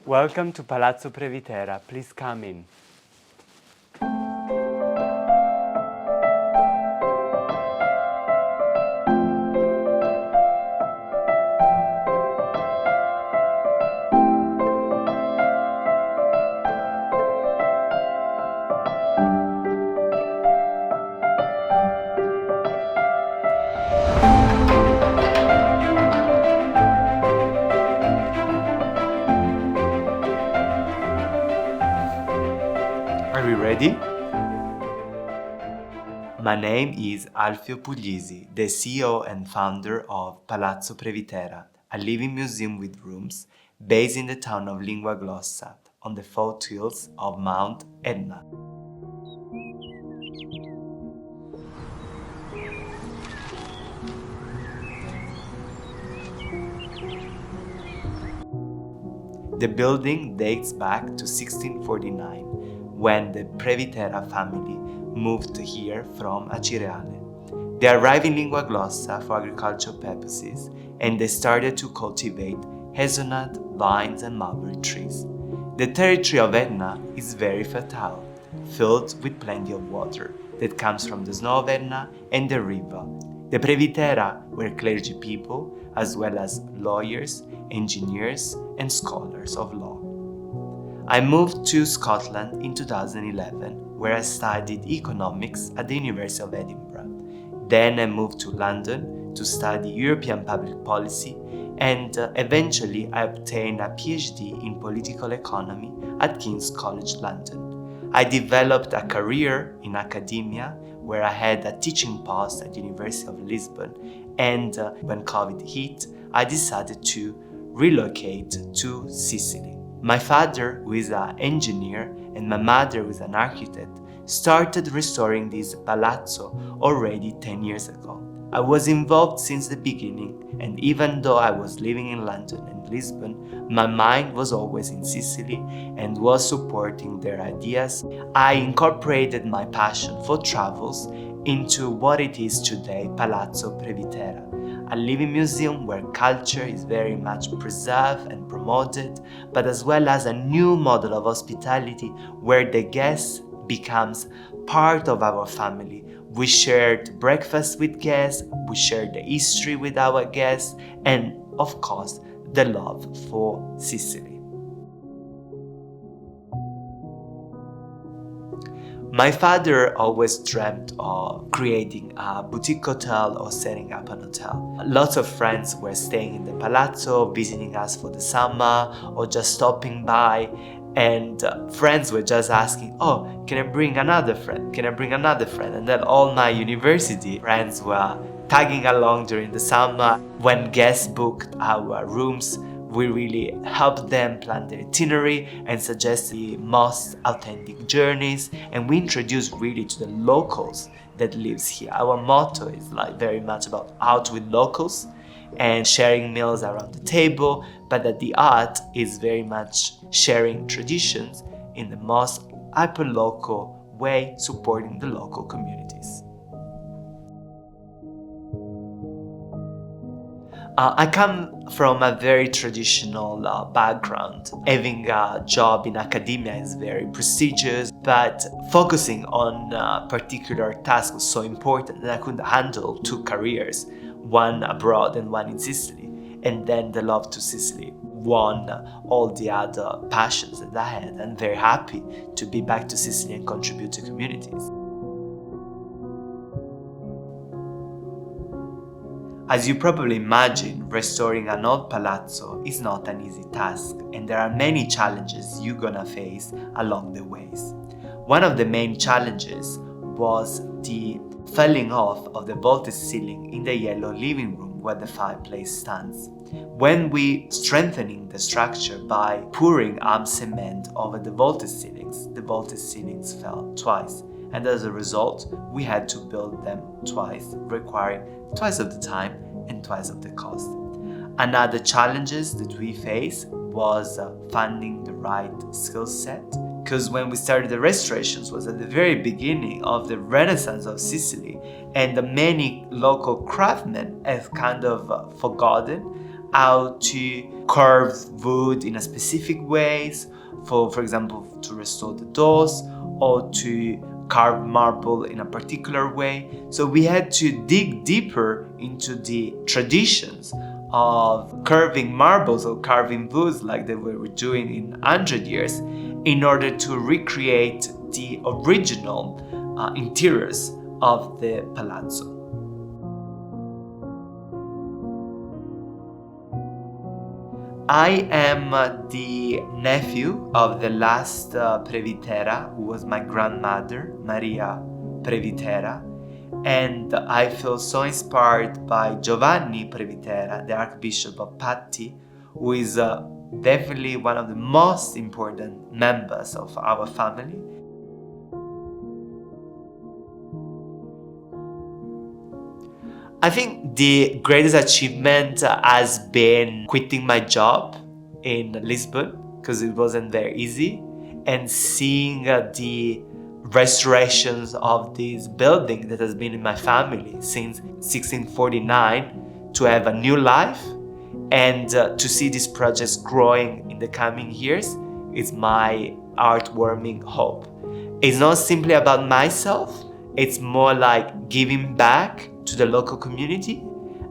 Welcome to Palazzo Previtera. Please come in. Are we ready? My name is Alfio Puglisi, the CEO and founder of Palazzo Previtera, a living museum with rooms based in the town of Linguaglossa on the foothills of Mount Etna. The building dates back to 1649, when the Previtera family moved here from Acireale. They arrived in Linguaglossa for agricultural purposes, and they started to cultivate hazelnut, vines, and mulberry trees. The territory of Etna is very fertile, filled with plenty of water that comes from the snow of Etna and the river. The Previtera were clergy people, as well as lawyers, engineers, and scholars of law. I moved to Scotland in 2011, where I studied economics at the University of Edinburgh. Then I moved to London to study European public policy, and eventually I obtained a PhD in political economy at King's College London. I developed a career in academia, where I had a teaching post at the University of Lisbon, and when COVID hit, I decided to relocate to Sicily. My father, who is an engineer, and my mother, who is an architect, started restoring this palazzo already 10 years ago. I was involved since the beginning, and even though I was living in London and Lisbon, my mind was always in Sicily and was supporting their ideas. I incorporated my passion for travels into what it is today, Palazzo Previtera, a living museum where culture is very much preserved and promoted, but as well as a new model of hospitality where the guest becomes part of our family. We shared breakfast with guests, we shared the history with our guests, and of course, the love for Sicily. My father always dreamt of creating a boutique hotel or setting up an hotel. Lots of friends were staying in the palazzo, visiting us for the summer, or just stopping by. And friends were just asking, oh, can I bring another friend? Can I bring another friend? And then all my university friends were tagging along during the summer. When guests booked our rooms, we really helped them plan their itinerary and suggest the most authentic journeys. And we introduced really to the locals that lives here. Our motto is like very much about out with locals and sharing meals around the table, but that the art is very much sharing traditions in the most hyper-local way, supporting the local communities. I come from a very traditional background. Having a job in academia is very prestigious, but focusing on a particular task was so important that I couldn't handle two careers, one abroad and one in Sicily. And then the love to Sicily won all the other passions that I had. I'm very happy to be back to Sicily and contribute to communities. As you probably imagine, restoring an old palazzo is not an easy task, and there are many challenges you're gonna face along the ways. One of the main challenges was the falling off of the vaulted ceiling in the yellow living room where the fireplace stands. When we strengthening the structure by pouring cement over the vaulted ceilings fell twice, and as a result, we had to build them twice, requiring twice of the time and twice of the cost. Another challenges that we faced was finding the right skill set, because when we started the restorations was at the very beginning of the Renaissance of Sicily, and the many local craftsmen have kind of forgotten how to carve wood in a specific ways, for example, to restore the doors or to carve marble in a particular way. So we had to dig deeper into the traditions of carving marbles or carving woods like they were doing in 100 years in order to recreate the original interiors of the palazzo. I am the nephew of the last Previtera, who was my grandmother, Maria Previtera, and I feel so inspired by Giovanni Previtera, the Archbishop of Patti, who is definitely one of the most important members of our family. I think the greatest achievement has been quitting my job in Lisbon, because it wasn't very easy, and seeing the restorations of this building that has been in my family since 1649 to have a new life, and to see these projects growing in the coming years is my heartwarming hope. It's not simply about myself, it's more like giving back to the local community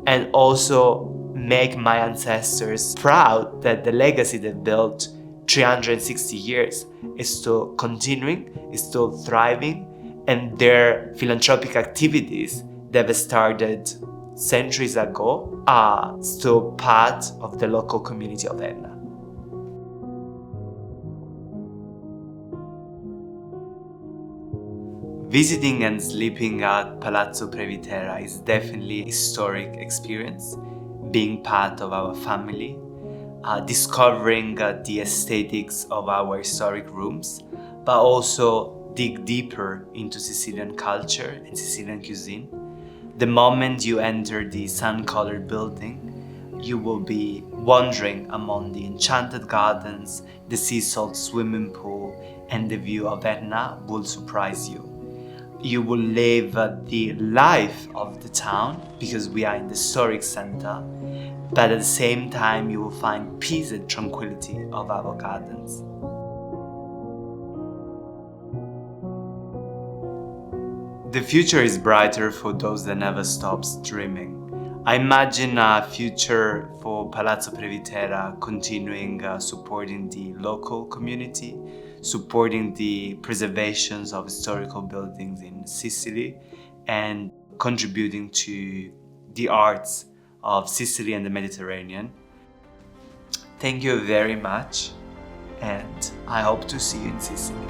and also make my ancestors proud that the legacy they built 360 years is still continuing, is still thriving, and their philanthropic activities that were started centuries ago are still part of the local community of Etna. Visiting and sleeping at Palazzo Previtera is definitely a historic experience, being part of our family, discovering the aesthetics of our historic rooms, but also dig deeper into Sicilian culture and Sicilian cuisine. The moment you enter the sun-colored building, you will be wandering among the enchanted gardens, the sea salt swimming pool, and the view of Etna will surprise you. You will live the life of the town because we are in the historic center, but at the same time you will find peace and tranquility of our gardens. The future is brighter for those that never stops dreaming. I imagine a future for Palazzo Previtera continuing supporting the local community, supporting the preservations of historical buildings in Sicily, and contributing to the arts of Sicily and the Mediterranean. Thank you very much, and I hope to see you in Sicily.